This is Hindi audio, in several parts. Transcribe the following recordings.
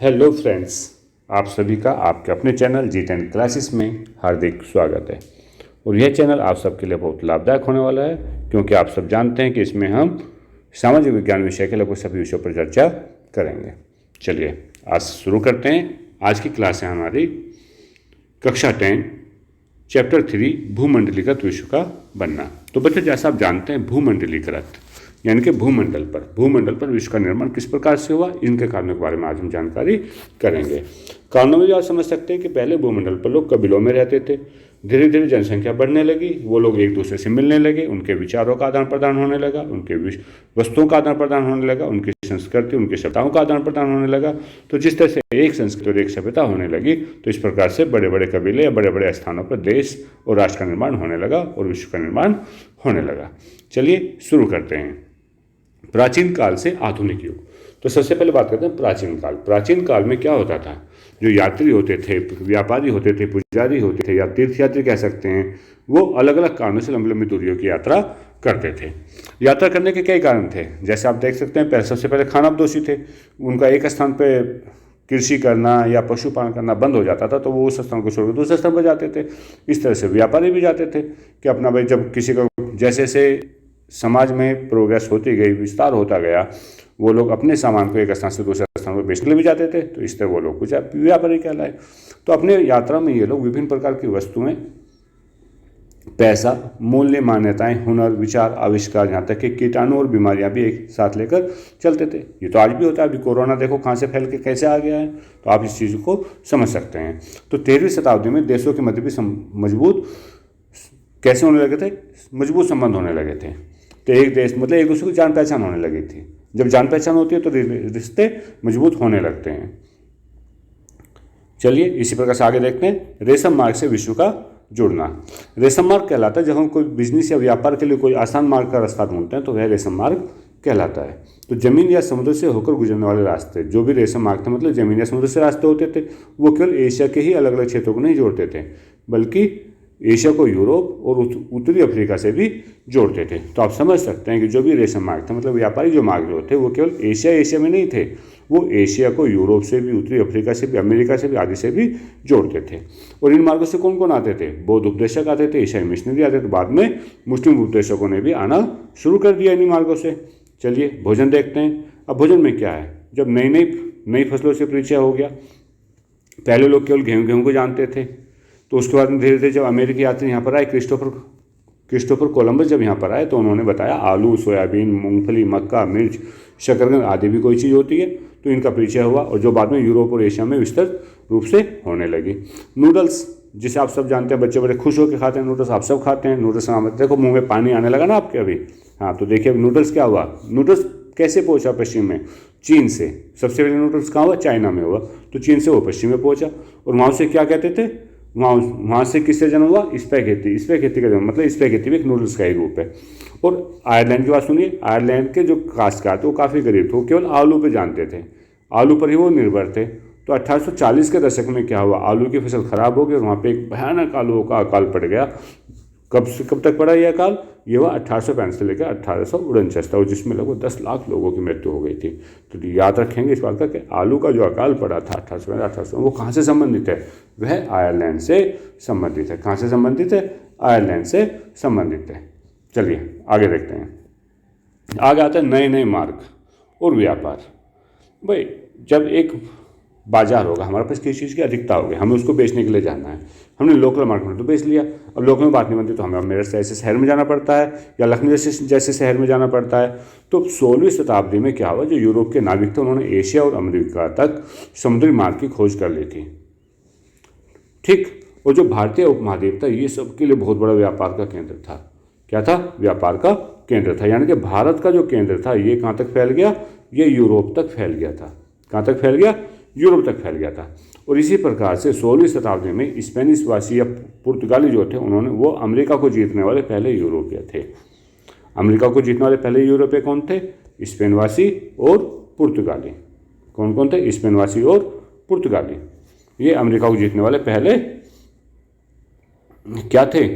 हेलो फ्रेंड्स, आप सभी का आपके अपने चैनल G10 क्लासेस में हार्दिक स्वागत है। और यह चैनल आप सबके लिए बहुत लाभदायक होने वाला है, क्योंकि आप सब जानते हैं कि इसमें हम सामाजिक विज्ञान विषय के लगभग सभी विषयों पर चर्चा करेंगे। चलिए आज शुरू करते हैं। आज की क्लास है हमारी कक्षा 10 चैप्टर 3 भूमंडलीकृत विश्व का बनना। तो बच्चों, जैसा आप जानते हैं, भूमंडलीकृत यानी कि भूमंडल पर विश्व का निर्माण किस प्रकार से हुआ, इनके कारणों के बारे में आज हम जानकारी करेंगे। कारणों में जो आप समझ सकते हैं कि पहले भूमंडल पर लोग कबीलों में रहते थे। धीरे धीरे जनसंख्या बढ़ने लगी, वो लोग एक दूसरे से मिलने लगे, उनके विचारों का आदान प्रदान होने लगा, उनके वस्तुओं का आदान प्रदान होने लगा, उनकी संस्कृति, उनकी सभ्यताओं का आदान प्रदान होने लगा। तो जिस तरह से एक संस्कृति और एक सभ्यता होने लगी, तो इस प्रकार से बड़े बड़े कबीले या बड़े बड़े स्थानों पर देश और राष्ट्र का निर्माण होने लगा और विश्व का निर्माण होने लगा। चलिए शुरू करते हैं। प्राचीन काल से आधुनिक युग। तो सबसे पहले बात करते हैं प्राचीन काल। प्राचीन काल में क्या होता था? जो यात्री होते थे, व्यापारी होते थे, पुजारी होते थे या तीर्थयात्री कह सकते हैं, वो अलग अलग कारणों से लंबी लंबी दूरियों की यात्रा करते थे। यात्रा करने के कई कारण थे, जैसे आप देख सकते हैं। सबसे पहले खानाबदोशी थे। उनका एक स्थान पर कृषि करना या पशुपालन करना बंद हो जाता था, तो वो उस स्थान को छोड़कर दूसरे स्थान पर जाते थे। इस तरह से व्यापारी भी जाते थे कि अपना भाई, जब किसी को जैसे जैसे समाज में प्रोग्रेस होती गई, विस्तार होता गया, वो लोग अपने सामान को एक स्थान से दूसरे स्थान पर बेचने भी जाते थे। तो इस तरह वो लोग कुछ व्यापारी कहलाए। तो अपने यात्रा में ये लोग विभिन्न प्रकार की वस्तुएं, पैसा, मूल्य, मान्यताएं, हुनर, विचार, आविष्कार, यहाँ तक कि कीटाणु और बीमारियां भी एक साथ लेकर चलते थे। ये तो आज भी होता है। अभी कोरोना देखो कहाँ से फैल के कैसे आ गया है, तो आप इस चीज़ को समझ सकते हैं। तो 13वीं शताब्दी में देशों के मध्य भी मजबूत कैसे होने लगे थे? मजबूत संबंध होने लगे थे। तो एक देश मतलब एक दूसरे की जान पहचान होने लगी थी। जब जान पहचान होती है तो रिश्ते मजबूत होने लगते हैं। चलिए इसी प्रकार से आगे देखते हैं। रेशम मार्ग से विश्व का जुड़ना। रेशम मार्ग कहलाता है जब हम कोई बिजनेस या व्यापार के लिए कोई आसान मार्ग का रास्ता ढूंढते हैं, तो वह रेशम मार्ग कहलाता है। तो जमीन या समुद्र से होकर गुजरने वाले रास्ते, जो भी रेशम मार्ग थे, मतलब जमीन या समुद्र से रास्ते होते थे, वो केवल एशिया के ही अलग अलग क्षेत्रों को नहीं जोड़ते थे, बल्कि एशिया को यूरोप और उत्तरी अफ्रीका से भी जोड़ते थे। तो आप समझ सकते हैं कि जो भी रेशम मार्ग थे, मतलब व्यापारी जो मार्ग जो थे, वो केवल एशिया में नहीं थे, वो एशिया को यूरोप से भी, उत्तरी अफ्रीका से भी, अमेरिका से भी, आदि से भी जोड़ते थे। और इन मार्गों से कौन कौन आते थे? बौद्ध उपदेशक आते थे, ईसाई मिशनरी आते थे, बाद में मुस्लिम उपदेशकों ने भी आना शुरू कर दिया इन्हीं मार्गों से। चलिए भोजन देखते हैं। अब भोजन में क्या है? जब नई फसलों से परिचय हो गया, पहले लोग केवल गेहूँ को जानते थे, तो उसके बाद में धीरे धीरे जब अमेरिकी यात्री यहाँ पर आए, क्रिस्टोफर कोलंबस जब यहाँ पर आए, तो उन्होंने बताया आलू, सोयाबीन, मूंगफली, मक्का, मिर्च, शकरकंद आदि भी कोई चीज़ होती है। तो इनका परिचय हुआ, और जो बाद में यूरोप और एशिया में विस्तृत रूप से होने लगी। नूडल्स, जिसे आप सब जानते हैं, बच्चे बड़े खुश होकर खाते हैं नूडल्स, आप सब खाते हैं नूडल्स। देखो मुँह में पानी आने लगा ना आपके अभी। हाँ, तो देखिए नूडल्स क्या हुआ। नूडल्स कैसे पहुंचा पश्चिम में? चीन से। सबसे पहले नूडल्स कहाँ हुआ? चाइना में हुआ। तो चीन से वो पश्चिम में पहुंचा, और वहाँ से क्या कहते थे, वहाँ से किससे जन्म हुआ? स्पैगेटी का जन्म, मतलब स्पैगेटी भी एक नूडल्स का ही रूप है। और आयरलैंड की बात सुनिए। आयरलैंड के जो काश्तकार थे वो काफ़ी गरीब थे, वो केवल आलू पे जानते थे, आलू पर ही वो निर्भर थे। तो 1840 के दशक में क्या हुआ? आलू की फसल खराब हो गई और वहाँ पे एक भयानक आलू का अकाल पड़ गया। कब से कब तक पड़ा यह अकाल? ये हुआ 1865 से लेकर 1849 तक, जिसमें लगभग 10 लाख लोगों की मृत्यु हो गई थी। तो याद रखेंगे इस बात का कि आलू का जो अकाल पड़ा था 1865 वो कहाँ से संबंधित है? वह आयरलैंड से संबंधित है। कहाँ से संबंधित है? आयरलैंड से संबंधित है। चलिए आगे देखते हैं। आगे आता है नए नए मार्ग और व्यापार। भाई, जब एक बाजार होगा, हमारे पास किसी चीज़ की अधिकता होगी, हमें उसको बेचने के लिए जाना है, हमने लोकल मार्केट में तो बेच लिया। अब लोकल में बात नहीं बनती, तो हमें मेरठ से ऐसे शहर में जाना पड़ता है या लखनऊ जैसे शहर में जाना पड़ता है। तो 16वीं शताब्दी में क्या हुआ? जो यूरोप के नाविक थे, उन्होंने एशिया और अमेरिका तक समुद्री मार्ग की खोज कर ली थी। ठीक। और जो भारतीय उपमहाद्वीप था, ये सबके लिए बहुत बड़ा व्यापार का केंद्र था। क्या था? व्यापार का केंद्र था। यानी कि भारत का जो केंद्र था, ये कहाँ तक फैल गया? ये यूरोप तक फैल गया था। कहाँ तक फैल गया? यूरोप तक फैल गया था। और इसी प्रकार से 16वीं शताब्दी में स्पेनिश वासी या पुर्तगाली जो थे, उन्होंने वो अमेरिका को जीतने वाले पहले यूरोपीय थे। अमेरिका को जीतने वाले पहले यूरोपीय कौन थे? स्पेनवासी और पुर्तगाली। कौन कौन थे? स्पेनवासी और पुर्तगाली। ये अमेरिका को जीतने वाले पहले क्या थे?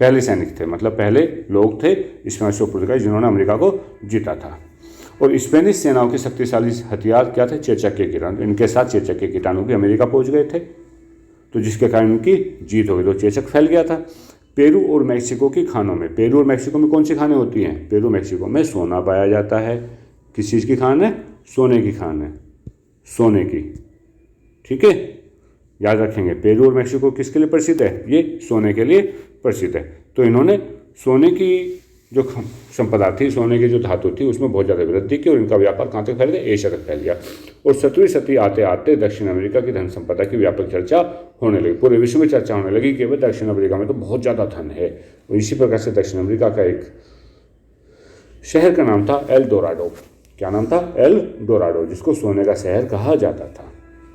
पहले सैनिक थे, मतलब पहले लोग थे स्पेनिश और पुर्तगाली जिन्होंने अमेरिका को जीता था। और स्पेनिश सेनाओं के शक्तिशाली हथियार क्या थे? चेचक के कीटाणु। इनके साथ चेचक के कीटाणु भी अमेरिका पहुंच गए थे, तो जिसके कारण इनकी जीत हो गई, तो चेचक फैल गया था। पेरू और मैक्सिको की खानों में, पेरू और मैक्सिको में कौन सी खानें होती हैं? पेरू मैक्सिको में सोना पाया जाता है। किस चीज़ की खान है? सोने की खान है, सोने की। ठीक है, याद रखेंगे। पेरू और मैक्सिको किसके लिए प्रसिद्ध है? ये सोने के लिए प्रसिद्ध है। तो इन्होंने सोने की जो संपदा थी, सोने की जो धातु थी, उसमें बहुत ज़्यादा वृद्धि की और इनका व्यापार कहाँ तक फैल गया? एशिया तक फैल गया। और 17वीं सदी आते आते दक्षिण अमेरिका की धन संपदा की व्यापक चर्चा होने लगी। पूरे विश्व में चर्चा होने लगी कि भाई दक्षिण अमेरिका में तो बहुत ज़्यादा धन है। और इसी प्रकार से दक्षिण अमेरिका का एक शहर का नाम था एल डोराडो। क्या नाम था? एल डोराडो, जिसको सोने का शहर कहा जाता था।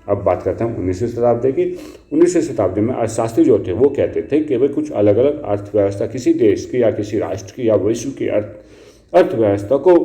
अब बात करते हैं 19वीं शताब्दी की। 19वीं शताब्दी में अर्थशास्त्री जो थे वो कहते थे कि भाई कुछ अलग अलग अर्थव्यवस्था किसी देश की या किसी राष्ट्र की या विश्व की अर्थव्यवस्था को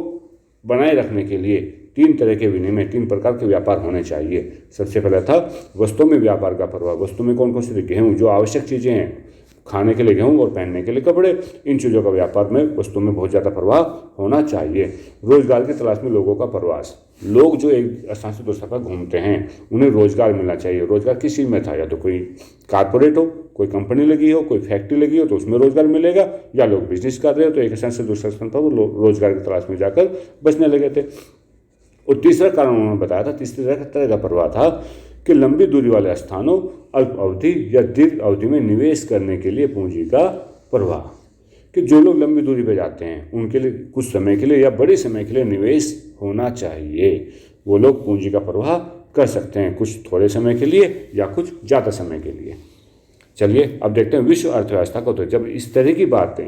बनाए रखने के लिए 3 तरह के विनिमय, 3 प्रकार के व्यापार होने चाहिए। सबसे पहला था वस्तुओं में व्यापार का प्रभाव। वस्तु में कौन कौन सी? गेहूँ, जो आवश्यक चीज़ें हैं, खाने के लिए गेहूँ और पहनने के लिए कपड़े, इन चीज़ों का व्यापार में वस्तुओं में बहुत ज़्यादा प्रभाव होना चाहिए। रोजगार की तलाश में लोगों का प्रवास, लोग जो एक स्थान से दूसरे पर घूमते हैं, उन्हें रोजगार मिलना चाहिए। रोजगार किस चीज़ में था? या तो कोई कारपोरेट हो, कोई कंपनी लगी हो, कोई फैक्ट्री लगी हो तो उसमें रोजगार मिलेगा, या लोग बिजनेस कर रहे हो तो एक स्थान से दूसरे स्थान पर वो रोजगार की तलाश में जाकर बसने लगे थे। और तीसरा कारण उन्होंने बताया था, तीसरे तरह का प्रभाव था कि लंबी दूरी वाले स्थानों, अल्प अवधि या दीर्घ अवधि में निवेश करने के लिए पूंजी का प्रवाह। कि जो लोग लंबी दूरी पर जाते हैं उनके लिए कुछ समय के लिए या बड़े समय के लिए निवेश होना चाहिए। वो लोग पूंजी का प्रवाह कर सकते हैं, कुछ थोड़े समय के लिए या कुछ ज़्यादा समय के लिए। चलिए अब देखते हैं विश्व अर्थव्यवस्था को। तो जब इस तरह की बातें,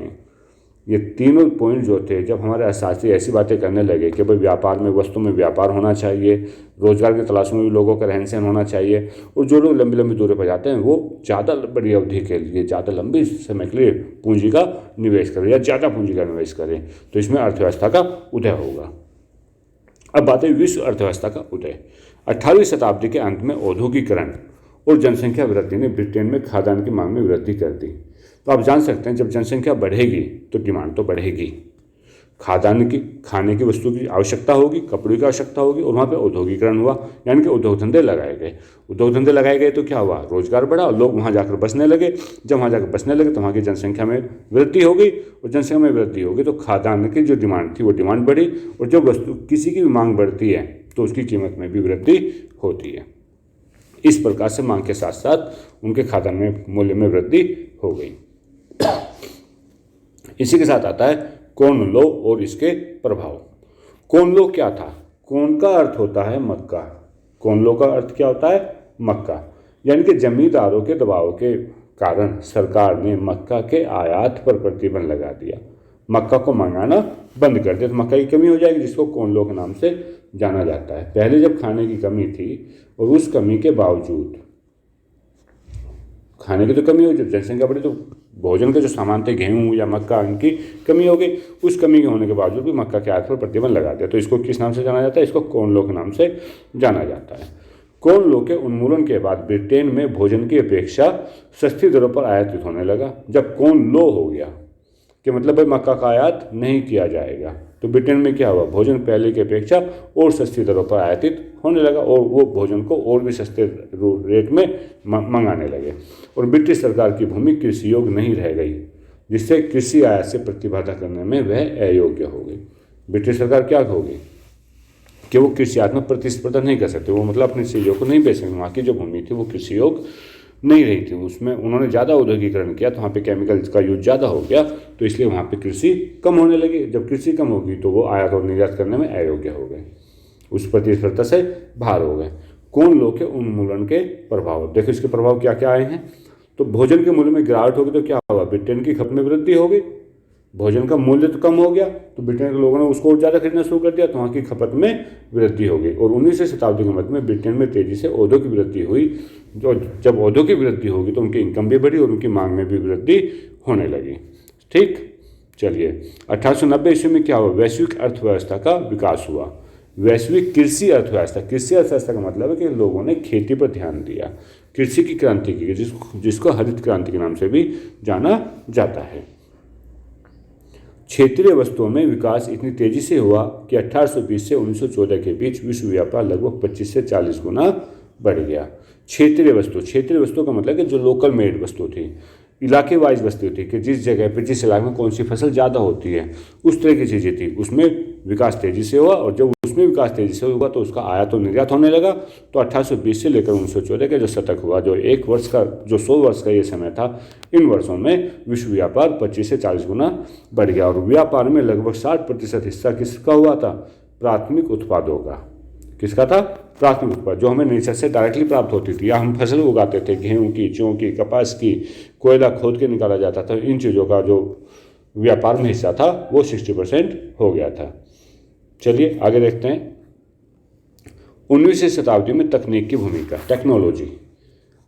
ये तीनों पॉइंट जो थे, जब हमारे अर्थशास्त्री ऐसी बातें करने लगे कि भाई व्यापार में, वस्तु में व्यापार होना चाहिए, रोजगार की तलाश में भी लोगों का रहन सहन होना चाहिए, और जो लोग लंबी लंबी दूरी पर जाते हैं वो ज़्यादा बड़ी अवधि के लिए, ज़्यादा लंबी समय के लिए पूंजी का निवेश करें या ज़्यादा पूंजी का निवेश करें, तो इसमें अर्थव्यवस्था का उदय होगा। अब बात है विश्व अर्थव्यवस्था का उदय। 18वीं शताब्दी के अंत में औद्योगिकरण और जनसंख्या वृद्धि ने ब्रिटेन में खाद्यान्न की मांग में वृद्धि कर दी। तो आप जान सकते हैं जब जनसंख्या बढ़ेगी तो डिमांड तो बढ़ेगी, खाद्यान्न की, खाने की वस्तु की आवश्यकता होगी, कपड़े की आवश्यकता होगी, और वहाँ पे औद्योगिकरण हुआ, यानी कि उद्योग धंधे लगाए गए। उद्योग धंधे लगाए गए तो क्या हुआ? रोजगार बढ़ा और लोग वहाँ जाकर बसने लगे। जब वहाँ जाकर बसने लगे तो वहाँ की जनसंख्या में वृद्धि हो गई, और जनसंख्या में वृद्धि हो गई तो खाद्यान्न की जो डिमांड थी वो डिमांड बढ़ी, और जब वस्तु किसी की भी मांग बढ़ती है तो उसकी कीमत में भी वृद्धि होती है। इस प्रकार से मांग के साथ साथ उनके खाद्यान्न में मूल्य में वृद्धि हो गई। इसी के साथ आता है कॉर्न लॉ और इसके प्रभाव। कॉर्न लॉ क्या था? कॉर्न का अर्थ होता है मक्का। कॉर्न लॉ का अर्थ क्या होता है? मक्का। यानी कि जमींदारों के दबाव के कारण सरकार ने मक्का के आयात पर प्रतिबंध लगा दिया, मक्का को मंगाना बंद कर दिया, तो मक्का की कमी हो जाएगी, जिसको कॉर्न लॉ के नाम से जाना जाता है। पहले जब खाने की कमी थी और उस कमी के बावजूद, खाने की तो कमी हो, जब जनसंख्या बढ़ी तो भोजन के जो सामान थे, गेहूँ या मक्का, इनकी कमी हो गई। उस कमी के होने के बावजूद भी मक्का के आयात पर प्रतिबंध लगा दिया, तो इसको किस नाम से जाना जाता है? इसको कॉर्न लॉ के नाम से जाना जाता है। कॉर्न लॉ के उन्मूलन के बाद ब्रिटेन में भोजन की अपेक्षा सस्ती दरों पर आयातित होने लगा। जब कॉर्न लॉ हो गया कि मतलब भाई मक्का का आयात नहीं किया जाएगा, तो ब्रिटेन में क्या हुआ? भोजन पहले की अपेक्षा और सस्ती दरों पर आयातित होने लगा, और वो भोजन को और भी सस्ते रेट में मंगाने लगे। और ब्रिटिश सरकार की भूमि कृषि योग्य नहीं रह गई, जिससे कृषि आयात से प्रतिबाधा करने में वह अयोग्य हो गई। ब्रिटिश सरकार क्या होगी कि वो कृषि आयात में प्रतिस्पर्धा नहीं कर सकते, वो मतलब अपनी चीज़ों को नहीं बेच सकते। वहाँ की जो भूमि थी वो कृषि योग्य नहीं रही थी, उसमें उन्होंने ज़्यादा औद्योगिकरण किया, तो वहाँ पे केमिकल्स का यूज ज़्यादा हो गया, तो इसलिए वहाँ पे कृषि कम होने लगी। जब कृषि कम होगी तो वो आयात और निर्यात करने में अयोग्य हो गए, उस प्रतिस्पर्धा से बाहर हो गए। कॉर्न लॉ के उन्मूलन के प्रभाव देखो, इसके प्रभाव क्या क्या आए हैं। तो भोजन के मूल्य में गिरावट होगी तो क्या हुआ? ब्रिटेन की खपत में वृद्धि हो गई, भोजन का मूल्य तो कम हो गया, तो ब्रिटेन के लोगों ने उसको और ज़्यादा खरीदना शुरू कर दिया, तो वहाँ की खपत में वृद्धि हो गई। और 19वीं शताब्दी के मध्य में ब्रिटेन में तेज़ी से औद्योगिक वृद्धि हुई। जो जब औद्योगिक वृद्धि होगी तो उनकी इनकम भी बढ़ी और उनकी मांग में भी वृद्धि होने लगी। ठीक, चलिए 1890 ईस्वी में क्या हुआ? वैश्विक अर्थव्यवस्था का विकास हुआ। वैश्विक कृषि अर्थव्यवस्था, कृषि अर्थव्यवस्था का मतलब है कि लोगों ने खेती पर ध्यान दिया, कृषि की क्रांति की, जिसको हरित क्रांति के नाम से भी जाना जाता है। क्षेत्रीय वस्तुओं में विकास इतनी तेजी से हुआ कि 1820 से 1914 के बीच विश्व व्यापार लगभग 25 से 40 गुना बढ़ गया। क्षेत्रीय वस्तु का मतलब कि जो लोकल मेड वस्तु थी, इलाके वाइज वस्तु थी कि जिस जगह पे जिस इलाके में कौन सी फसल ज़्यादा होती है, उस तरह की चीज़ें थी, उसमें विकास तेज़ी से हुआ। और जब उसमें विकास तेज़ी से हुआ तो उसका आयात और निर्यात होने लगा। तो 1820 से लेकर 1914 का जो शतक हुआ, जो 100 वर्ष का ये समय था, इन वर्षों में विश्व व्यापार 25 से 40 गुना बढ़ गया। और व्यापार में लगभग 60% हिस्सा किसका हुआ था? प्राथमिक उत्पादों का। किसका था? प्राथमिक उत्पाद, जो हमें नेचर से डायरेक्टली प्राप्त होती थी, या हम फसल उगाते थे, गेहूं की, जौ की, कपास की, कोयला खोद के निकाला जाता था। इन चीज़ों का जो व्यापार में हिस्सा था वो 60% हो गया था। चलिए आगे देखते हैं। 19वीं शताब्दी में तकनीक की भूमिका, टेक्नोलॉजी।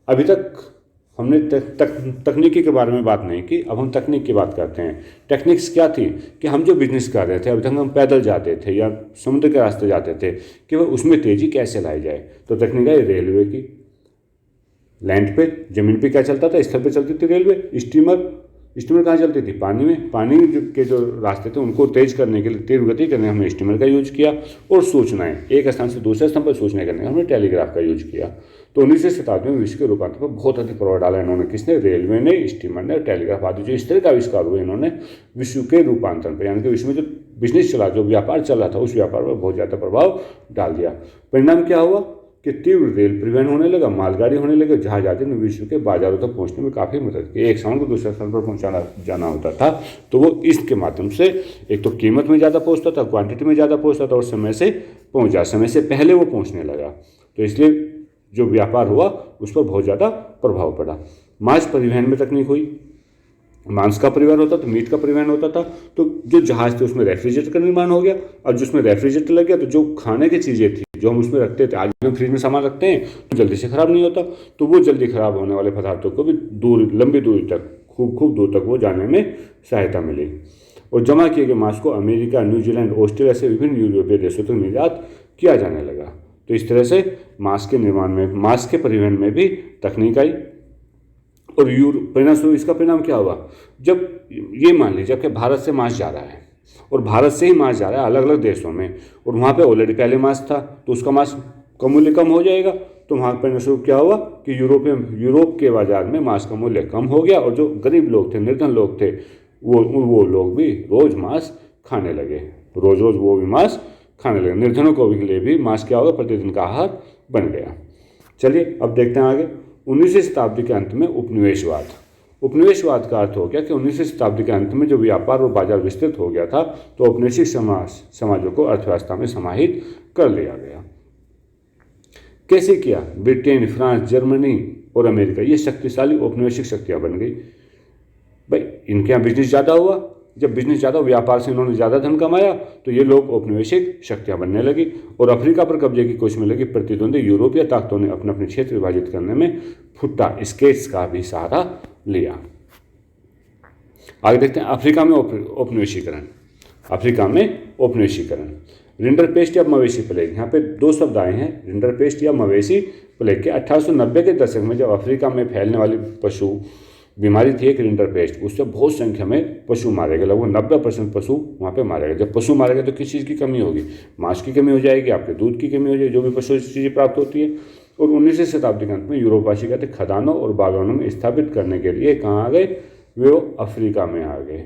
अभी तक हमने तकनीकी के बारे में बात नहीं की, अब हम तकनीक की बात करते हैं। टेक्निक्स क्या थी कि हम जो बिजनेस कर रहे थे, अभी तक हम पैदल जाते थे या समुद्र के रास्ते जाते थे, कि वह उसमें तेज़ी कैसे लाई जाए। तो तकनीक है रेलवे की। लैंड पे, ज़मीन पे क्या चलता था? स्थल पे चलती थी रेलवे। स्टीमर कहाँ चलती थी? पानी में। पानी के जो रास्ते थे उनको तेज़ करने के लिए, तीव्र गति करने हमने स्टीमर का यूज किया। और सूचनाएं एक स्थान से दूसरे स्थान पर सूचनाएं करने हमने टेलीग्राफ का यूज किया। तो 19वीं शताब्दी में विश्व के रूपांतर पर बहुत अधिक प्रभाव डाला इन्होंने। किसने? रेलवे ने, स्टीमर ने, टेलीग्राफ आदि जो इस तरह का आविष्कार हुए, इन्होंने विश्व के रूपांतरण पर, यानी कि विश्व में जो बिजनेस चला, जो व्यापार चल रहा था, उस व्यापार पर बहुत ज़्यादा प्रभाव डाल दिया। परिणाम क्या हुआ कि तीव्र रेल परिवहन होने लगा, मालगाड़ी होने लगे, जहाज आदि ने विश्व के बाजारों तक पहुंचने में काफ़ी मदद की। एक स्थान को दूसरे स्थान पर पहुंचाना जाना होता था तो वो इसके माध्यम से एक तो कीमत में ज़्यादा पहुंचता था, क्वांटिटी में ज़्यादा पहुंचता था, और समय से पहले वो पहुंचने लगा। तो इसलिए जो व्यापार हुआ उस पर बहुत ज़्यादा प्रभाव पड़ा। मांस परिवहन में तकनीक हुई। मांस का परिवहन होता था, मीट का परिवहन होता था, तो जो जहाज थे उसमें रेफ्रिजरेटर का निर्माण हो गया। और जिसमें रेफ्रिजरेटर लग गया तो जो खाने की चीज़ें थी जो हम उसमें रखते थे, आज हम फ्रिज में सामान रखते हैं तो जल्दी से ख़राब नहीं होता, तो वो जल्दी ख़राब होने वाले पदार्थों को भी लंबी दूरी तक, खूब दूर तक वो जाने में सहायता मिली। और जमा किए गए मांस को अमेरिका, न्यूजीलैंड, ऑस्ट्रेलिया से विभिन्न यूरोपीय देशों तक निर्यात किया जाने लगा। तो इस तरह से मांस के निर्माण में, मांस के परिवहन में भी तकनीक आई। और इसका परिणाम क्या हुआ? जब ये मान लीजिए कि भारत से मांस जा रहा है और भारत से ही मांस जा रहा है अलग अलग देशों में, और वहाँ पे ऑलरेडी पहले मांस था, तो उसका मांस का मूल्य कम हो जाएगा। तो वहाँ परिणामस्वरूप क्या हुआ कि यूरोप के बाजार में मांस का मूल्य कम हो गया, और जो गरीब लोग थे, निर्धन लोग थे, वो लोग भी रोज मांस खाने लगे, रोज वो भी मांस खाने लगे। निर्धनों को के लिए भी मांस क्या होगा? प्रतिदिन का आहार बन गया। चलिए अब देखते हैं आगे। 19वीं शताब्दी के अंत में उपनिवेशवाद का अर्थ हो गया कि 19वीं शताब्दी के अंत में जो व्यापार और बाजार विस्तृत हो गया था, तो औपनिवेशिक समाजों को अर्थव्यवस्था में समाहित कर लिया गया। कैसे किया? ब्रिटेन, फ्रांस, जर्मनी और अमेरिका, ये शक्तिशाली औपनिवेशिक शक्तियाँ बन गई। भाई इनके यहाँ बिजनेस ज़्यादा हुआ, जब बिजनेस ज़्यादा, व्यापार से इन्होंने ज़्यादा धन कमाया, तो ये लोग औपनिवेशिक शक्तियाँ बनने लगी और अफ्रीका पर कब्जे की कोशिश में लगी। प्रतिद्वंदी यूरोपीय ताकतों ने अपने अपने क्षेत्र विभाजित करने में फुट्टा स्केट्स का भी सहारा लिया। आगे देखते हैं अफ्रीका में औपनिवेशीकरण। रिंडरपेस्ट या मवेशी प्लेग, यहाँ पे दो शब्द आए हैं, रिंडरपेस्ट या मवेशी प्लेग के। 1890 के दशक में जब अफ्रीका में फैलने वाली पशु बीमारी थी एक रिंडरपेस्ट, उससे बहुत संख्या में पशु मारे गए, लगभग 90% पशु वहाँ पे मारे गए। जब पशु मारे गए तो किस चीज़ की कमी होगी? मांस की कमी हो जाएगी, आपके दूध की कमी हो जाएगी, जो भी पशु से चीज़ें प्राप्त होती है। और 19वीं शताब्दी के अंत में यूरोपवासी कहते खदानों और बागानों में स्थापित करने के लिए कहाँ आ गए? वे अफ्रीका में आ गए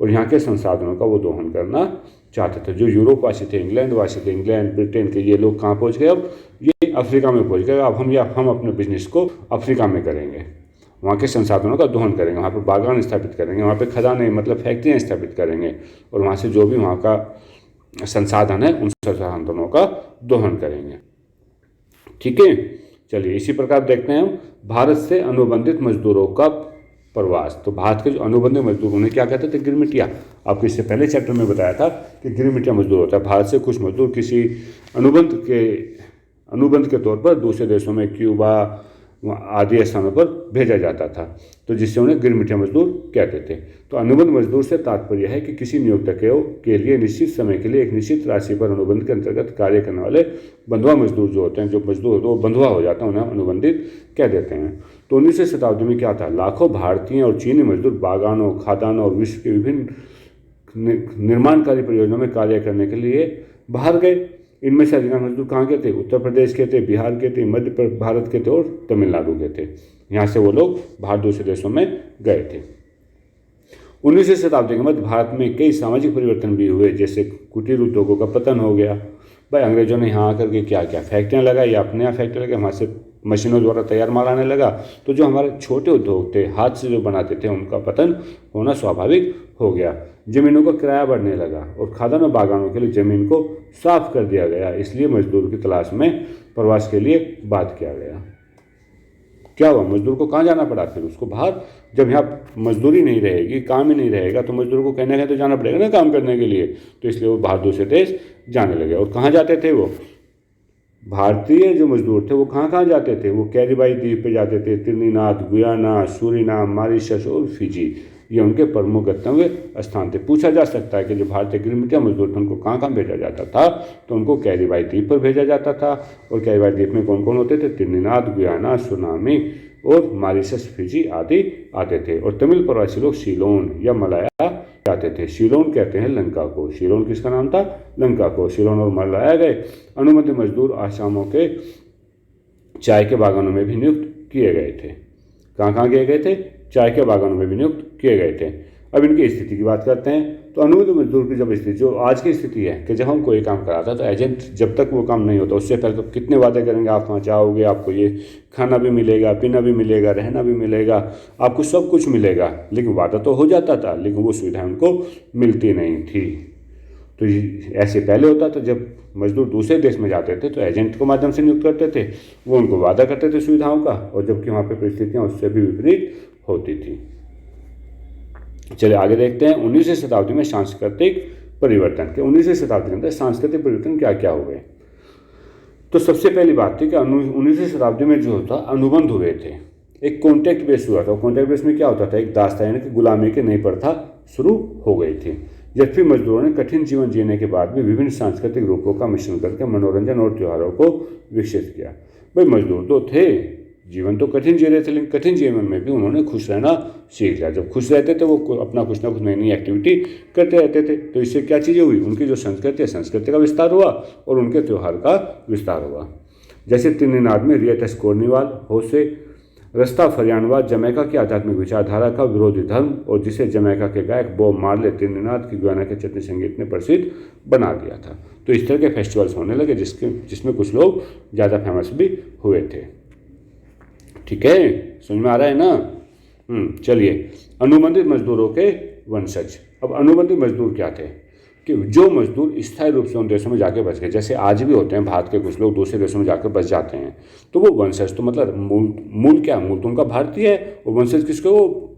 और यहाँ के संसाधनों का वो दोहन करना चाहते थे। जो यूरोपवासी थे, इंग्लैंड, ब्रिटेन के, ये लोग कहाँ पहुँच गए? अब ये अफ्रीका में पहुँच गए। अब हम अपने बिजनेस को अफ्रीका में करेंगे, वहाँ के संसाधनों का दोहन करेंगे, वहाँ पर बागान स्थापित करेंगे, वहाँ पे खदानें मतलब फैक्ट्रियाँ स्थापित करेंगे, और वहाँ से जो भी वहाँ का संसाधन है उन संसाधनों का दोहन करेंगे। ठीक है, चलिए इसी प्रकार देखते हैं हम भारत से अनुबंधित मजदूरों का प्रवास। तो भारत के जो अनुबंधित मजदूर, उन्हें क्या कहते थे? गिरमिटिया। आपको इससे पहले चैप्टर में बताया था कि गिरमिटिया मजदूर होता है। भारत से कुछ मजदूर किसी अनुबंध के तौर पर दूसरे देशों में, क्यूबा आदि स्थानों पर भेजा जाता था, तो जिससे उन्हें गिरमिटिया मजदूर कहते थे। तो अनुबंध मजदूर से तात्पर्य है कि किसी नियोक्ता के लिए निश्चित समय के लिए एक निश्चित राशि पर अनुबंध के अंतर्गत कार्य करने वाले बंधुआ मजदूर जो होते हैं, जो मजदूर होते हैं वो बंधुआ हो जाता है, उन्हें अनुबंधित कह देते हैं। तो 19वीं शताब्दी में क्या था? लाखों भारतीय और चीनी मजदूर बागानों, खादानों और विश्व के विभिन्न निर्माणकारी परियोजनाओं में कार्य करने के लिए बाहर गए। इनमें से अधिकांश मजदूर कहाँ के थे? उत्तर प्रदेश के थे, बिहार के थे, मध्य भारत के थे और तमिलनाडु के थे। यहाँ से वो लोग बाहर दूसरे देशों में गए थे। 19वीं शताब्दी के मध्य भारत में कई सामाजिक परिवर्तन भी हुए, जैसे कुटीर उद्योगों का पतन हो गया। भाई अंग्रेजों ने यहाँ आकर के क्या क्या फैक्ट्रियाँ लगाई, या अपने यहाँ फैक्ट्री लगे, हमारे से मशीनों द्वारा तैयार माल आने लगा, तो जो हमारे छोटे उद्योग थे, हाथ से जो बनाते थे, उनका पतन होना स्वाभाविक हो गया। जमीनों का किराया बढ़ने लगा और खादान और बागानों के लिए जमीन को साफ कर दिया गया। इसलिए मजदूर की तलाश में प्रवास के लिए बात किया गया। क्या हुआ? मजदूर को कहाँ जाना पड़ा? फिर उसको बाहर, जब यहाँ मजदूरी नहीं रहेगी, काम ही नहीं रहेगा, तो मजदूर को कहने का तो जाना पड़ेगा ना काम करने के लिए। तो इसलिए वो बाहर दूसरे देश जाने लगे। और कहाँ जाते थे वो? भारतीय जो मजदूर थे वो कहाँ कहाँ जाते थे? वो कैरिबाई द्वीप पे जाते थे, त्रिनिदाद, गुयाना, सूरीनाम, मॉरिशस और फिजी, ये उनके प्रमुख गंतव्य स्थान थे। पूछा जा सकता है कि जो भारतीय गिरमिटिया मजदूर थे उनको कहाँ कहाँ भेजा जाता था? तो उनको कैरिबाई द्वीप पर भेजा जाता था। और कैरिबाई द्वीप में कौन कौन होते थे? त्रिनिदाद, गुयाना, सूरीनाम और मॉरिशस, फिजी आदि आते थे। और तमिल प्रवासी लोग सीलोन या मलाया जाते थे। सीलोन कहते हैं लंका को। सीलोन किसका नाम था? लंका को। सीलोन और मलाया गए। अनुबंधित मजदूर आसामों के चाय के बागानों में भी नियुक्त किए गए थे। कहाँ कहाँ किए गए थे? चाय के बागानों में भी नियुक्त किए गए थे। अब इनकी स्थिति की बात करते हैं। तो अनुबंधित मजदूर की जब स्थिति, जो आज की स्थिति है कि जब हम कोई काम कराता तो एजेंट जब तक वो काम नहीं होता उससे पहले तो कितने वादे करेंगे, आप वहाँ जाओगे, आपको ये खाना भी मिलेगा, पीना भी मिलेगा, रहना भी मिलेगा, आपको सब कुछ मिलेगा। लेकिन वादा तो हो जाता था, लेकिन वो सुविधाएं उनको मिलती नहीं थी। तो ऐसे पहले होता था, जब मजदूर दूसरे देश में जाते थे तो एजेंट के माध्यम से नियुक्त करते थे, वो उनको वादा करते थे सुविधाओं का, और जबकि वहाँ पर परिस्थितियाँ उससे भी विपरीत होती थी। चलिए आगे देखते हैं 19वीं शताब्दी में सांस्कृतिक परिवर्तन के। 19वीं शताब्दी के अंदर सांस्कृतिक परिवर्तन क्या क्या हुए? तो सबसे पहली बात थी कि 19वीं शताब्दी में जो होता अनुबंध हुए थे। एक कॉन्ट्रैक्ट बेस हुआ था। कॉन्ट्रैक्ट बेस में क्या होता था? एक दास्ता यानी कि गुलामी की नई प्रथा शुरू हो गई थी। जबकि मजदूरों ने कठिन जीवन जीने के बाद भी विभिन्न सांस्कृतिक रूपों का मिश्रण करके मनोरंजन और त्योहारों को विकसित किया। भाई मजदूर तो थे, जीवन तो कठिन जी रहे थे, लेकिन कठिन जीवन में भी उन्होंने खुश रहना सीख लिया। जब खुश रहते थे वो अपना कुछ ना कुछ नई नई एक्टिविटी करते रहते थे। तो इससे क्या चीज़ें हुई? उनकी जो संस्कृति है, संस्कृति का विस्तार हुआ और उनके त्यौहार का विस्तार हुआ। जैसे त्रिनिदाद में रियटस कोर्निवाल, होसे रस्ताफरियानवाद जमैका की आध्यात्मिक विचारधारा का विरोधी धर्म, और जिसे जमैका के गायक बॉब मार्ले त्रिनिदाद की गुयाना के चटनी संगीत ने प्रसिद्ध बना दिया था। तो इस तरह के फेस्टिवल्स होने लगे जिसमें कुछ लोग ज़्यादा फेमस भी हुए थे। ठीक है, समझ में आ रहा है ना? चलिए, अनुबंधित मजदूरों के वंशज। अब अनुबंधित मजदूर क्या थे? कि जो मजदूर स्थायी रूप से उन देशों में जाके बस गए, जैसे आज भी होते हैं, भारत के कुछ लोग दूसरे देशों में जाकर बस जाते हैं, तो वो वंशज, तो मतलब मूल क्या? मूल तो उनका भारतीय है, और वंशज किसको? वो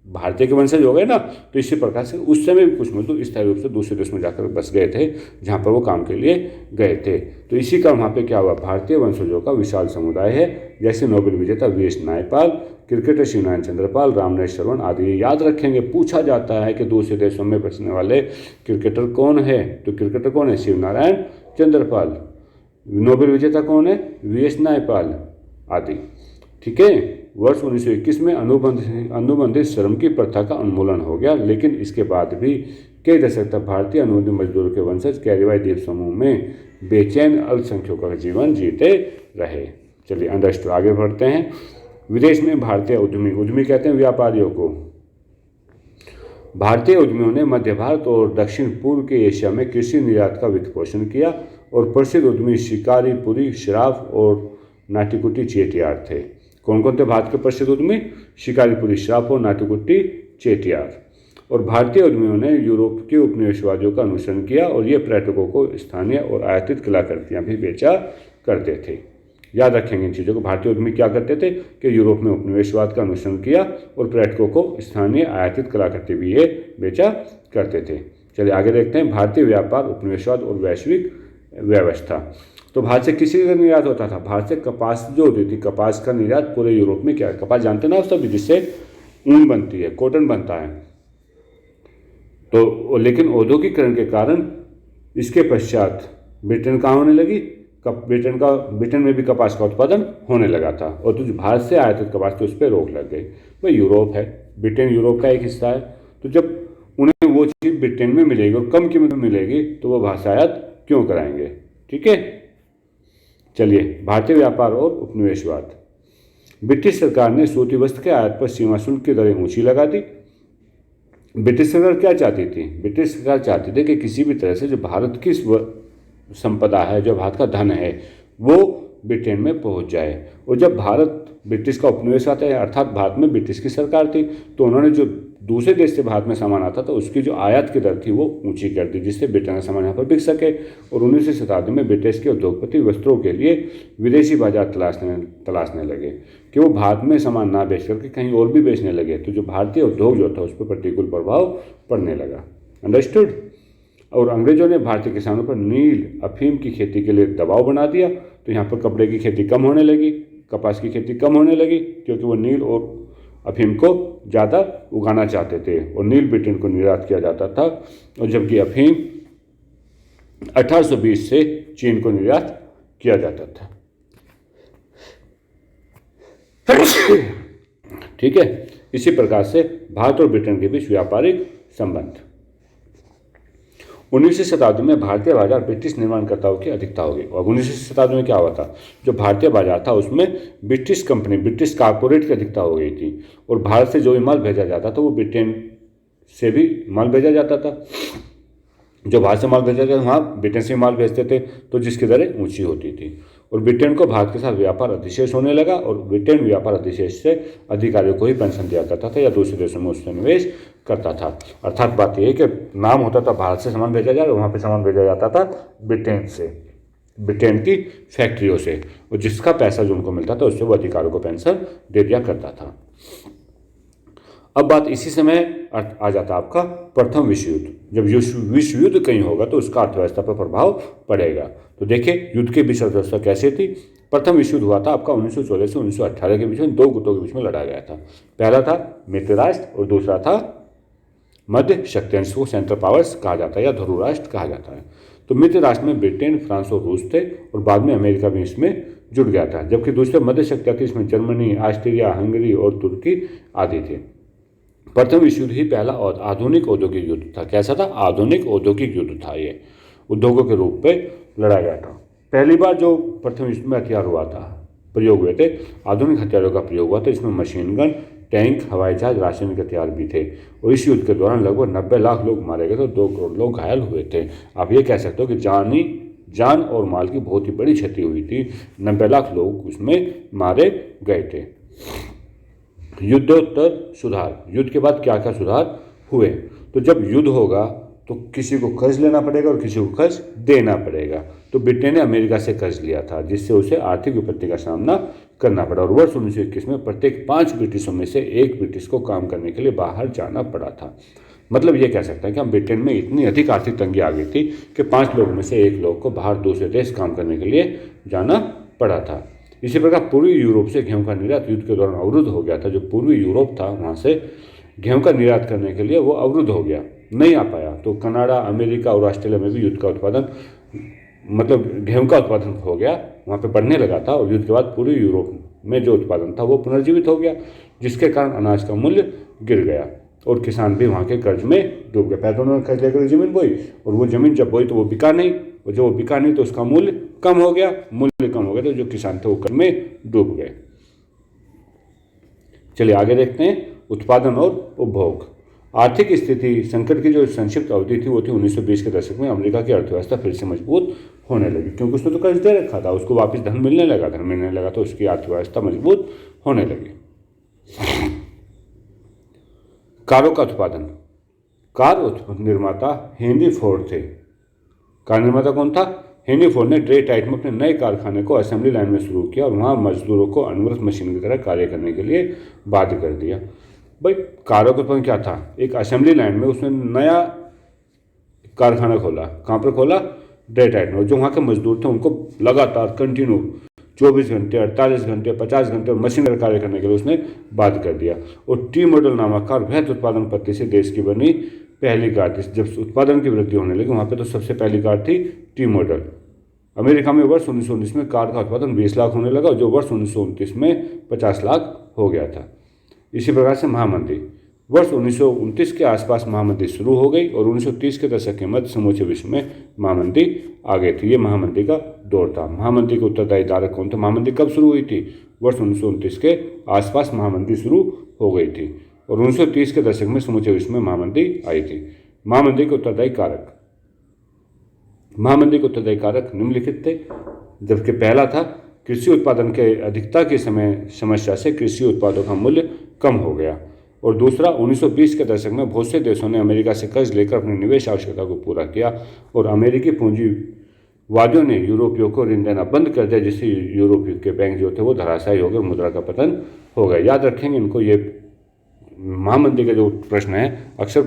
भारतीय के वंशज हो गए ना। तो इसी प्रकार से उस समय भी कुछ मजदूर स्थायी रूप से दूसरे देश में जाकर बस गए थे, जहाँ पर वो काम के लिए गए थे। तो इसी का वहाँ पे क्या हुआ? भारतीय वंशजों का विशाल समुदाय है। जैसे नोबेल विजेता वीएस नायपाल, क्रिकेटर शिवनारायण चंद्रपाल, रामनाथ श्रवण आदि। याद रखेंगे, पूछा जाता है कि दूसरे देशों में बसने वाले क्रिकेटर कौन है? तो क्रिकेटर कौन है? शिवनारायण चंद्रपाल। नोबेल विजेता कौन है? वीएस नायपाल आदि। ठीक है। वर्ष 1921 में अनुबंधित श्रम की प्रथा का उन्मूलन हो गया, लेकिन इसके बाद भी कई दशक तक भारतीय अनुबंधित मजदूरों के वंशज कैरिबाई द्वीप समूह में बेचैन अल्पसंख्यकों का जीवन जीते रहे। चलिए अंडरस्टूड, आगे बढ़ते हैं। विदेश में भारतीय उद्यमी कहते हैं व्यापारियों को। भारतीय उद्यमियों ने मध्य भारत और दक्षिण पूर्व के एशिया में कृषि निर्यात का वित्तपोषण किया, और प्रसिद्ध उद्यमी शिकारीपुरी श्राफ और नाटिकुट्टी चेटियार थे। कौन कौन थे भारत के प्रसिद्ध उद्यमी? शिकारीपुरी श्राफ और नाटिकुट्टी चेटियार। और भारतीय उद्यमियों ने यूरोप के उपनिवेशवादियों का अनुसरण किया, और ये पर्यटकों को स्थानीय और आयातित कलाकृतियाँ भी बेचा करते थे। याद रखेंगे इन चीज़ों को। भारतीय उद्यमी क्या करते थे कि यूरोप में उपनिवेशवाद का अनुसरण किया, और पर्यटकों को स्थानीय आयातित कलाकृति भी ये बेचा करते थे। चलिए आगे देखते हैं। भारतीय व्यापार, उपनिवेशवाद और वैश्विक व्यवस्था। तो भारत से किसी का निर्यात होता था? भारत से कपास जो होती थी, कपास का निर्यात पूरे यूरोप में क्या है? कपास जानते ना सब, जिससे ऊन बनती है, कॉटन बनता है। तो लेकिन औद्योगिकरण के कारण इसके पश्चात ब्रिटेन कहाँ होने लगी? ब्रिटेन में भी कपास का उत्पादन होने लगा था, और तो जो भारत से आयातित कपास थी उस पर रोक लग गई। भाई यूरोप है, ब्रिटेन यूरोप का एक हिस्सा है, तो जब उन्हें वो चीज़ ब्रिटेन में मिलेगी और कम कीमत में मिलेगी तो वो भाषा आयात क्यों कराएंगे। ठीक है, चलिए भारतीय व्यापार और उपनिवेशवाद। ब्रिटिश सरकार ने सूती वस्त्र के आयात पर सीमा शुल्क की दरें ऊंची लगा दी। ब्रिटिश सरकार क्या चाहती थी? ब्रिटिश सरकार चाहती थी कि किसी भी तरह से जो भारत की संपदा है, जो भारत का धन है, वो ब्रिटेन में पहुंच जाए। और जब भारत ब्रिटिश का उपनिवेश आता है, अर्थात भारत में ब्रिटिश की सरकार थी, तो उन्होंने जो दूसरे देश से भारत में सामान आता था उसकी जो आयात की दर थी वो ऊंची कर दी, जिससे ब्रिटेन का सामान यहाँ पर बिक सके। और 19वीं शताब्दी में ब्रिटिश के उद्योगपति वस्त्रों के लिए विदेशी बाजार तलाशने लगे कि वो भारत में सामान ना बेच करके कहीं और भी बेचने लगे। तो जो भारतीय उद्योग जो था उस पर प्रतिकूल प्रभाव पड़ने लगा। अंडरस्टूड। और अंग्रेजों ने भारतीय किसानों पर नील अफीम की खेती के लिए दबाव बना दिया, तो यहाँ पर कपड़े की खेती कम होने लगी, कपास की खेती कम होने लगी, क्योंकि वो नील और अफीम को ज़्यादा उगाना चाहते थे और नील ब्रिटेन को निर्यात किया जाता था, और जबकि अफीम 1820 से चीन को निर्यात किया जाता था। ठीक है, इसी प्रकार से भारत और ब्रिटेन के बीच व्यापारिक संबंध। 19वीं शताब्दी में भारतीय बाजार ब्रिटिश निर्माणकर्ताओं की अधिकता हो गई। और 19वीं शताब्दी में क्या हुआ था? जो भारतीय बाजार था उसमें ब्रिटिश कंपनी, ब्रिटिश कारपोरेट की अधिकता हो गई थी, और भारत से जो भी माल भेजा जाता था वो ब्रिटेन से भी माल भेजा जाता था। जो भारत से माल भेजा जाता था वहाँ ब्रिटेन से माल भेजते थे, तो जिसकी दरें ऊंची होती थी। और ब्रिटेन को भारत के साथ व्यापार अधिशेष होने लगा, और ब्रिटेन व्यापार अधिशेष से अधिकारियों को ही पेंशन दिया करता था या दूसरे देशों में उससे निवेश करता था। अर्थात बात यह है कि नाम होता था भारत से सामान भेजा जाए, और वहाँ पे सामान भेजा जाता था ब्रिटेन से, ब्रिटेन की फैक्ट्रियों से, और जिसका पैसा जो उनको मिलता था उससे वो अधिकारियों को पेंशन दे दिया करता था। अब बात इसी समय आ जाता आपका प्रथम विश्व युद्ध। जब विश्व युद्ध कहीं होगा तो उसका अर्थव्यवस्था पर प्रभाव पड़ेगा। तो देखिए युद्ध के बीच अर्थव्यवस्था कैसे थी। प्रथम विश्व युद्ध हुआ था आपका 1914 से 1918 के बीच में, दो गुटों के बीच में लड़ा गया था। पहला था मित्र राष्ट्र और दूसरा था मध्य शक्ति, को सेंट्रल पावर्स कहा जाता है या ध्रुव राष्ट्र कहा जाता है। तो मित्र राष्ट्र में ब्रिटेन, फ्रांस और रूस थे, और बाद में अमेरिका भी इसमें जुड़ गया था। जबकि दूसरे मध्य शक्तियाँ थी, इसमें जर्मनी, ऑस्ट्रिया, हंगरी और तुर्की आदि थे। प्रथम विश्व युद्ध ही पहला और आधुनिक औद्योगिक युद्ध था। कैसा था? आधुनिक औद्योगिक युद्ध था। ये उद्योगों के रूप में लड़ा गया था। पहली बार जो प्रथम विश्व में हथियार हुआ था, प्रयोग हुए थे, आधुनिक हथियारों का प्रयोग हुआ था। इसमें मशीन गन, टैंक, हवाई जहाज, रासायनिक हथियार भी थे। और इस युद्ध के दौरान लगभग 90 लाख लोग मारे गए थे, 2 करोड़ लोग घायल हुए थे। आप ये कह सकते हो कि जान और माल की बहुत ही बड़ी क्षति हुई थी। 90 लाख लोग उसमें मारे गए थे। युद्धोत्तर सुधार। युद्ध के बाद क्या क्या सुधार हुए? तो जब युद्ध होगा तो किसी को कर्ज लेना पड़ेगा और किसी को कर्ज देना पड़ेगा। तो ब्रिटेन ने अमेरिका से कर्ज लिया था, जिससे उसे आर्थिक विपत्ति का सामना करना पड़ा। और वर्ष 1921 में प्रत्येक 5 ब्रिटिशों में से 1 ब्रिटिश को काम करने के लिए बाहर जाना पड़ा था। मतलब ये कह सकते हैं कि हम ब्रिटेन में इतनी अधिक आर्थिक तंगी आ गई थी कि 5 लोगों में से 1 लोग को बाहर दूसरे देश काम करने के लिए जाना पड़ा था। इसी प्रकार पूर्वी यूरोप से गेहूं का निर्यात युद्ध के दौरान अवरुद्ध हो गया था। जो पूर्वी यूरोप था वहाँ से गेहूं का निर्यात करने के लिए वो अवरुद्ध हो गया, नहीं आ पाया। तो कनाडा, अमेरिका और ऑस्ट्रेलिया में भी युद्ध का उत्पादन, मतलब गेहूं का उत्पादन हो गया, वहाँ पे बढ़ने लगा था। और युद्ध के बाद पूर्वी यूरोप में जो उत्पादन था वो पुनर्जीवित हो गया, जिसके कारण अनाज का मूल्य गिर गया और किसान भी वहाँ के कर्ज में डूब गए। पहले उन्होंने कर्ज लेकर जमीन बोई, और वो जमीन जब बोई तो वो बिका नहीं, और जब वो बिका नहीं तो उसका मूल्य कम हो गया। मूल्य कम हो गया तो जो किसान थे वो कर्ज में डूब गए। चलिए आगे देखते हैं उत्पादन और उपभोग। आर्थिक स्थिति संकट की जो संक्षिप्त अवधि थी वो थी 1920 के दशक में। अमेरिका की अर्थव्यवस्था फिर से मजबूत होने लगी, क्योंकि उसने तो कर्ज दे रखा था, उसको वापस धन मिलने लगा तो उसकी अर्थव्यवस्था मजबूत होने लगी। कारों का उत्पादन। कार निर्माता हेनरी फोर्ड थे। कार निर्माता कौन था? हेनरी फोर्ड ने डेट्रॉइट में अपने नए कारखाने को असेंबली लाइन में शुरू किया और वहाँ मजदूरों को अनवरत मशीन की तरह कार्य करने के लिए बाध्य कर दिया। भाई कारों का उत्पादन क्या था? एक असेंबली लाइन में उसने नया कारखाना खोला। कहाँ पर खोला? डेट्रॉइट में। जो वहाँ के मजदूर थे उनको लगातार कंटिन्यू 24 घंटे, 48 घंटे, 50 घंटे मशीन पर कार्य करने के लिए उसने बाध्य कर दिया। और टी मॉडल नामक कार वृहत उत्पादन पद्धति से देश की बनी पहली कार थी। जब उत्पादन की वृद्धि होने लगी वहाँ पे तो सबसे पहली कार थी टी मॉडल। अमेरिका में वर्ष 1919 में कार का उत्पादन 20 लाख होने लगा, जो वर्ष 1929 में 50 लाख हो गया था। इसी प्रकार से महामंदी। वर्ष 1929 के आसपास महामंदी शुरू हो गई और 1930 के दशक के मध्य समूचे विश्व में महामंदी आ गई थी। ये महामंदी का दौर था। महामंदी के उत्तरदायी धारक कौन थे? महामंदी कब शुरू हुई थी? वर्ष 1929 के आसपास महामंदी शुरू हो गई थी और 1930 के दशक में समूचे विश्व में महामंदी आई थी। महामंदी के उत्तरदायी कारक निम्नलिखित थे, जबकि पहला था कृषि उत्पादन के अधिकता की समस्या से कृषि उत्पादों का मूल्य कम हो गया और दूसरा 1920 के दशक में बहुत से देशों ने अमेरिका से कर्ज लेकर अपनी निवेश आवश्यकता को पूरा किया और अमेरिकी पूंजीवादियों ने यूरोपियों को ऋण देना बंद कर दिया, जिससे यूरोपीय के बैंक जो थे वो धराशायी हो गए, मुद्रा का पतन हो गया। याद रखेंगे इनको, ये महामंदी का जो प्रश्न है अक्सर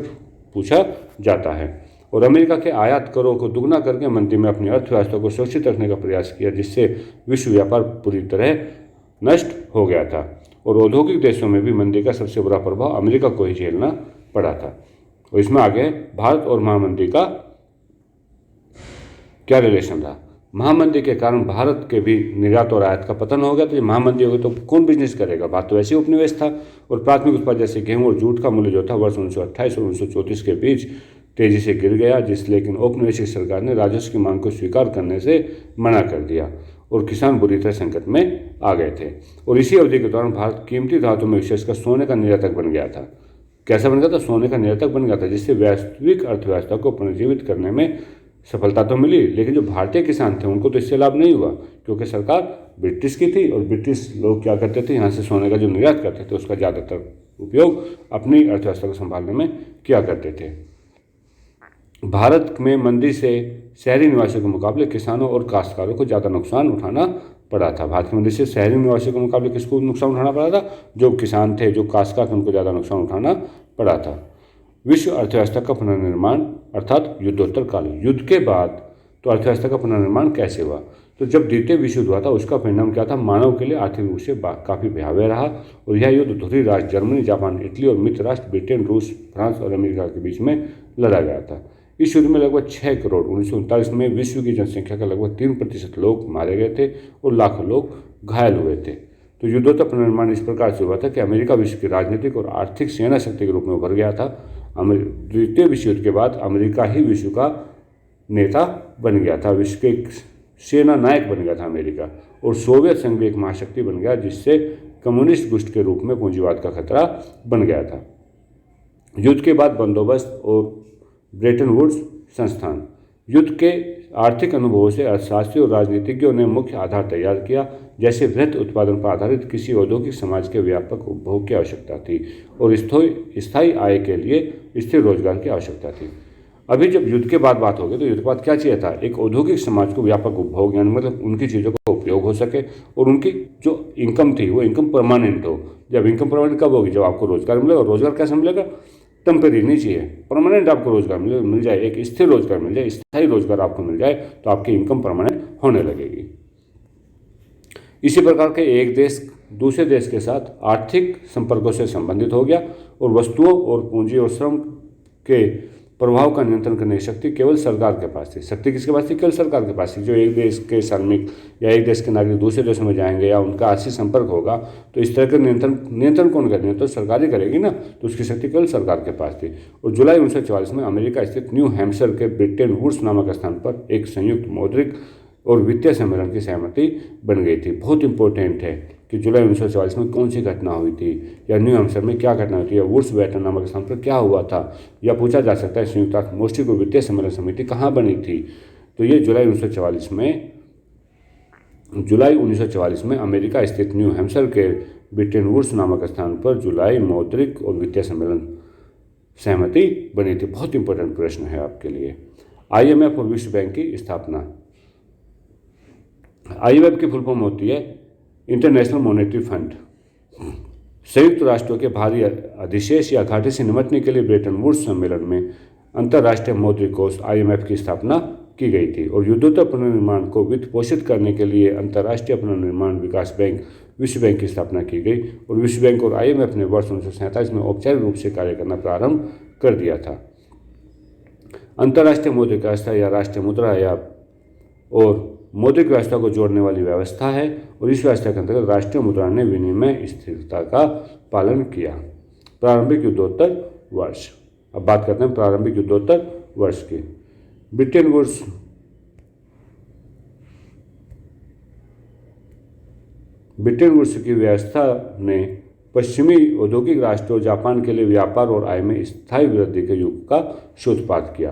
पूछा जाता है। और अमेरिका के आयात करों को दुगना करके मंदी में अपनी अर्थव्यवस्था को सुरक्षित रखने का प्रयास किया, जिससे विश्व व्यापार पूरी तरह नष्ट हो गया था और औद्योगिक देशों में भी मंदी का सबसे बुरा प्रभाव अमेरिका को ही झेलना पड़ा था। और इसमें आगे भारत और महामंदी का क्या रिलेशन रहा? महामंदी के कारण भारत के भी निर्यात और आयात का पतन हो गया। तो ये महामंदी हो गई तो कौन बिजनेस करेगा? भारत तो वैसे ही उपनिवेश था और प्राथमिक उत्पाद जैसे गेहूं और जूट का मूल्य जो था वर्ष 1928 और 1934 के बीच तेजी से गिर गया, लेकिन औपनिवेशिक सरकार ने राजस्व की मांग को स्वीकार करने से मना कर दिया और किसान बुरी तरह संकट में आ गए थे। और इसी अवधि के दौरान भारत कीमती धातु में विशेषकर सोने का निर्यातक बन गया था। कैसा बन गया था? सोने का निर्यातक बन गया था, जिससे वैश्विक अर्थव्यवस्था को पुनर्जीवित करने में सफलता तो मिली, लेकिन जो भारतीय किसान थे उनको तो इससे लाभ नहीं हुआ, क्योंकि सरकार ब्रिटिश की थी और ब्रिटिश लोग क्या करते थे, यहाँ से सोने का जो निर्यात करते थे उसका ज़्यादातर उपयोग अपनी अर्थव्यवस्था को संभालने में किया करते थे। भारत में मंदी से शहरी निवासियों के मुकाबले किसानों और काश्तकारों को ज़्यादा नुकसान उठाना पड़ा था। भारत की मंदी से शहरी निवासियों के मुकाबले किसको नुकसान उठाना पड़ा था? जो किसान थे, जो काश्तकार थे, उनको ज़्यादा नुकसान उठाना पड़ा था। विश्व अर्थव्यवस्था का पुनर्निर्माण अर्थात युद्धोत्तर काल, युद्ध के बाद तो अर्थव्यवस्था का पुनर्निर्माण कैसे हुआ? तो जब द्वितीय विश्व युद्ध हुआ था उसका परिणाम क्या था? मानव के लिए आर्थिक रूप से काफ़ी भयावह रहा और यह युद्ध धुरी राष्ट्र जर्मनी, जापान, इटली और मित्र राष्ट्र ब्रिटेन, रूस, फ्रांस और अमेरिका के बीच में लड़ा गया था। इस युद्ध में लगभग 6 करोड़ 1939 में विश्व की जनसंख्या का लगभग 3% लोग मारे गए थे और लाखों लोग घायल हुए थे। तो युद्धोत्तर पुनर्निर्माण इस प्रकार से हुआ था कि अमेरिका विश्व की राजनीतिक और आर्थिक सेना शक्ति के रूप में उभर गया था। द्वितीय विश्व युद्ध के बाद अमेरिका ही विश्व का नेता बन गया था, विश्व के सेना नायक बन गया था अमेरिका, और सोवियत संघ भी एक महाशक्ति बन गया, जिससे कम्युनिस्ट गुस्ट के रूप में पूंजीवाद का खतरा बन गया था। युद्ध के बाद बंदोबस्त और ब्रेटन वुड्स संस्थान, युद्ध के आर्थिक अनुभवों से अर्थशास्त्रियों और राजनीतिज्ञों ने मुख्य आधार तैयार किया, जैसे वृहत उत्पादन पर आधारित किसी औद्योगिक समाज के व्यापक उपभोग की आवश्यकता थी और स्थायी आय के लिए स्थिर रोजगार की आवश्यकता थी। अभी जब युद्ध के बाद बात होगी तो युद्ध के बाद क्या चाहिए था? एक औद्योगिक समाज को व्यापक उपभोग, यानी मतलब उनकी चीज़ों का उपयोग हो सके और उनकी जो इनकम थी वो इनकम परमानेंट हो। जब इनकम परमानेंट कब होगी? जब आपको रोजगार मिलेगा। रोजगार कैसे मिलेगा? टेम्परेरी नहीं चाहिए, परमानेंट आपको रोजगार मिल जाए, एक स्थिर रोजगार मिल जाए, स्थायी रोजगार आपको मिल जाए तो आपकी इनकम परमानेंट होने लगेगी। इसी प्रकार के एक देश दूसरे देश के साथ आर्थिक संपर्कों से संबंधित हो गया और वस्तुओं और पूंजी और श्रम के प्रभाव का नियंत्रण करने की शक्ति केवल सरकार के पास थी। शक्ति किसके पास थी? केवल सरकार के पास थी। जो एक देश के श्रमिक या एक देश के नागरिक दूसरे देशों में जाएंगे या उनका आपसी संपर्क होगा तो इस तरह का नियंत्रण कौन करेगा? तो सरकार ही करेगी ना, तो उसकी शक्ति केवल सरकार के पास थी। और जुलाई 1944 में अमेरिका स्थित न्यू हैम्पशायर के ब्रिटेन वुड्स नामक स्थान पर एक संयुक्त मौद्रिक और वित्तीय सम्मेलन की सहमति बन गई थी। बहुत इंपॉर्टेंट है कि जुलाई 1944 में कौन सी घटना हुई थी, या न्यू हैम्पशायर में क्या घटना हुई थी, या वुड्स बैटन नामक स्थान पर क्या हुआ था, या पूछा जा सकता है संयुक्त राष्ट्र मौद्रिक और वित्तीय सम्मेलन समिति कहाँ बनी थी। तो ये जुलाई 1944 में अमेरिका स्थित न्यू हैम्पशायर के ब्रिटेन वुड्स नामक स्थान पर जुलाई मौद्रिक और वित्तीय सम्मेलन सहमति बनी थी। बहुत इंपॉर्टेंट प्रश्न है आपके लिए। IMF और विश्व बैंक की स्थापना। IMF की फुल फॉर्म होती है इंटरनेशनल मॉनेटरी फंड। संयुक्त राष्ट्रों के भारी अधिशेष या घाटे से निपटने के लिए ब्रेटन वुड्स सम्मेलन में अंतर्राष्ट्रीय मौद्रिक कोष IMF की स्थापना की गई थी और युद्धोत्तर पुनर्निर्माण को वित्त पोषित करने के लिए अंतर्राष्ट्रीय पुनर्निर्माण विकास बैंक विश्व बैंक की स्थापना की गई और विश्व बैंक और IMF ने वर्ष 1947 में औपचारिक रूप से कार्य करना प्रारंभ कर दिया था। अंतर्राष्ट्रीय मौद्रिक व्यवस्था या राष्ट्रीय मुद्रा या और मौद्रिक व्यवस्था को जोड़ने वाली व्यवस्था है और इस व्यवस्था के अंतर्गत राष्ट्रीय मुद्रा ने विनिमय स्थिरता का पालन किया। प्रारंभिक युद्धोत्तर वर्ष। अब बात करते हैं प्रारंभिक युद्धोत्तर वर्ष की। ब्रिटेन वुड्स की व्यवस्था ने पश्चिमी औद्योगिक राष्ट्रों और जापान के लिए व्यापार और आय में स्थायी वृद्धि के युग का सूत्रपात किया।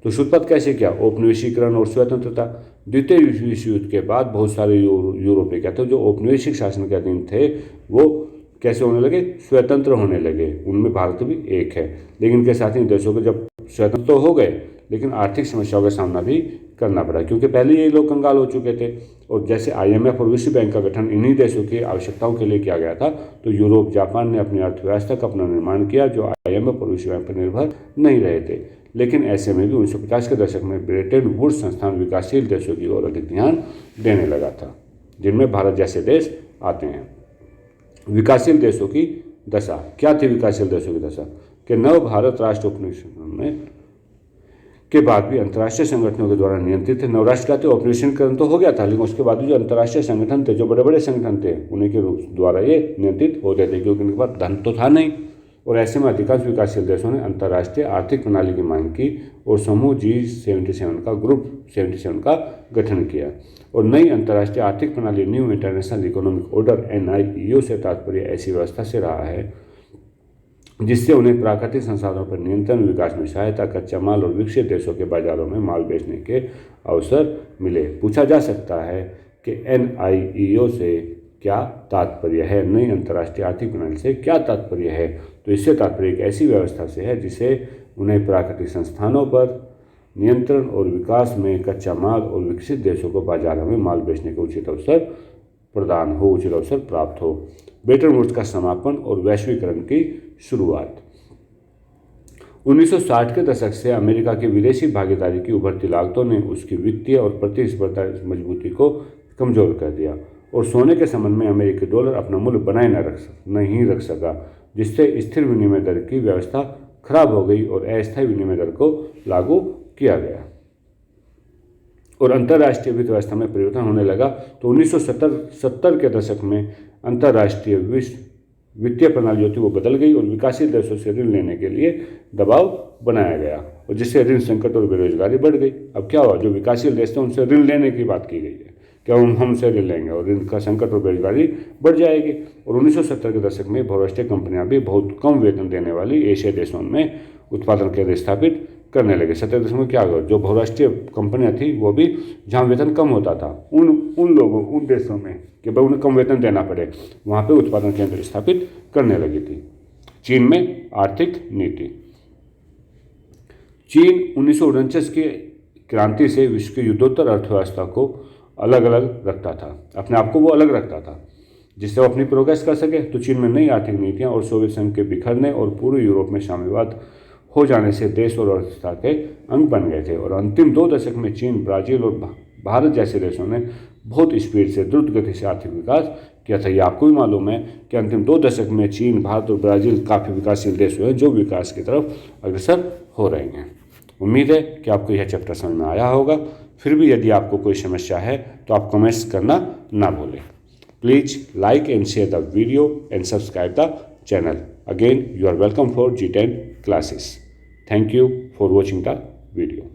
तो सूत्रपात कैसे किया? औपनिवेशीकरण और स्वतंत्रता। द्वितीय विश्व युद्ध के बाद बहुत सारे यूरोपीय क्या थे जो औपनिवेशिक शासन के अधीन थे, वो कैसे होने लगे? स्वतंत्र होने लगे। उनमें भारत भी एक है। लेकिन इनके साथ ही देशों के जब स्वतंत्र तो हो गए, लेकिन आर्थिक समस्याओं का सामना भी करना पड़ा, क्योंकि पहले ये लोग कंगाल हो चुके थे। और जैसे IMF और विश्व बैंक का गठन इन्हीं देशों की आवश्यकताओं के लिए किया गया था, तो यूरोप, जापान ने अपनी अर्थव्यवस्था का अपना निर्माण किया, जो IMF और विश्व बैंक पर निर्भर नहीं रहे थे। लेकिन ऐसे में भी 1950 के दशक में ब्रिटेन वुड्स संस्थान विकासशील देशों की ओर अधिक ध्यान देने लगा था, जिनमें भारत जैसे देश आते हैं। विकासशील देशों की दशा क्या थी? विकासशील देशों की दशा कि नव भारत राष्ट्र उपनिवेशन में के बाद भी अंतर्राष्ट्रीय संगठनों के द्वारा नियंत्रित थे। नवराष्ट्र का तो औपनिवेशीकरण तो हो गया था, लेकिन उसके बाद भी जो अंतर्राष्ट्रीय संगठन थे, जो बड़े बड़े संगठन थे, उन्हीं के रूप द्वारा ये नियंत्रित होते थे, क्योंकि उनके पास धन तो था नहीं। और ऐसे में अधिकांश विकासशील देशों ने अंतर्राष्ट्रीय आर्थिक प्रणाली की मांग की और समूह G77 का ग्रुप 77 का गठन किया। और नई अंतर्राष्ट्रीय आर्थिक प्रणाली new international economic order NIEO से तात्पर्य ऐसी व्यवस्था से रहा है जिससे उन्हें प्राकृतिक संसाधनों पर नियंत्रण, विकास में सहायता, कच्चा माल और विकसित देशों के बाजारों में माल बेचने के अवसर मिले। पूछा जा सकता है कि NIEO से क्या तात्पर्य है? नई अंतर्राष्ट्रीय आर्थिक प्रणाली से क्या तात्पर्य है? तो इससे तात्पर्य एक ऐसी व्यवस्था से है जिसे उन्हें प्राकृतिक संस्थानों पर नियंत्रण और विकास में कच्चा माल और विकसित देशों को बाजारों में माल बेचने के उचित अवसर प्रदान हो, उचित अवसर प्राप्त हो। ब्रिटेन वुड्स का समापन और वैश्वीकरण की शुरुआत। 1960 के दशक से अमेरिका की विदेशी भागीदारी की उभरती लागतों ने उसकी वित्तीय और प्रतिस्पर्धा मजबूती को कमजोर कर दिया और सोने के संबंध में अमेरिकी डॉलर अपना मूल्य बनाए नहीं रख सका, जिससे स्थिर विनिमय दर की व्यवस्था खराब हो गई और अस्थायी विनिमय दर को लागू किया गया और अंतर्राष्ट्रीय वित्त व्यवस्था में परिवर्तन होने लगा। तो 1970 के दशक में अंतर्राष्ट्रीय वित्तीय प्रणाली जो थी वो बदल गई और विकासशील देशों से ऋण लेने के लिए दबाव बनाया गया और जिससे ऋण संकट और बेरोजगारी बढ़ गई। अब क्या हुआ? जो विकासशील देश थे उनसे ऋण लेने की बात की गई है, क्या हमसे ऋण लेंगे और ऋण का संकट और बेरोजगारी बढ़ जाएगी। और 1970 के दशक में बहुराष्ट्रीय कंपनियां भी बहुत कम वेतन देने वाली एशियाई देशों में उत्पादन केंद्र स्थापित करने लगे। 70 दशक में क्या हुआ? जो बहुराष्ट्रीय कंपनियां थी वो भी जहां वेतन कम होता था उन देशों में कि भाई उन्हें कम वेतन देना पड़े, वहां पे उत्पादन केंद्र स्थापित करने लगी थी। चीन में आर्थिक नीति। चीन 1949 की क्रांति से विश्व की युद्धोत्तर अर्थव्यवस्था को अलग अलग रखता था, अपने आप को वो अलग रखता था जिससे वो अपनी प्रोग्रेस कर सके। तो चीन में नई आर्थिक नीतियां और सोवियत संघ के बिखरने और पूर्वी यूरोप में साम्यवाद हो जाने से देश और अर्थव्यवस्था के अंग बन गए थे। और अंतिम 2 दशक में चीन, ब्राजील और भारत जैसे देशों ने बहुत स्पीड से, द्रुत गति से आर्थिक विकास किया था। ये आपको भी मालूम है कि अंतिम 2 दशक में चीन, भारत और ब्राजील काफ़ी विकासशील देश हुए जो विकास की तरफ अग्रसर हो रहे हैं। उम्मीद है कि आपको यह चैप्टर समझ में आया होगा। फिर भी यदि आपको कोई समस्या है तो आप कमेंट्स करना ना भूलें। Please like and share the video and subscribe the channel. Again, you are welcome for G10 classes. Thank you for watching the video.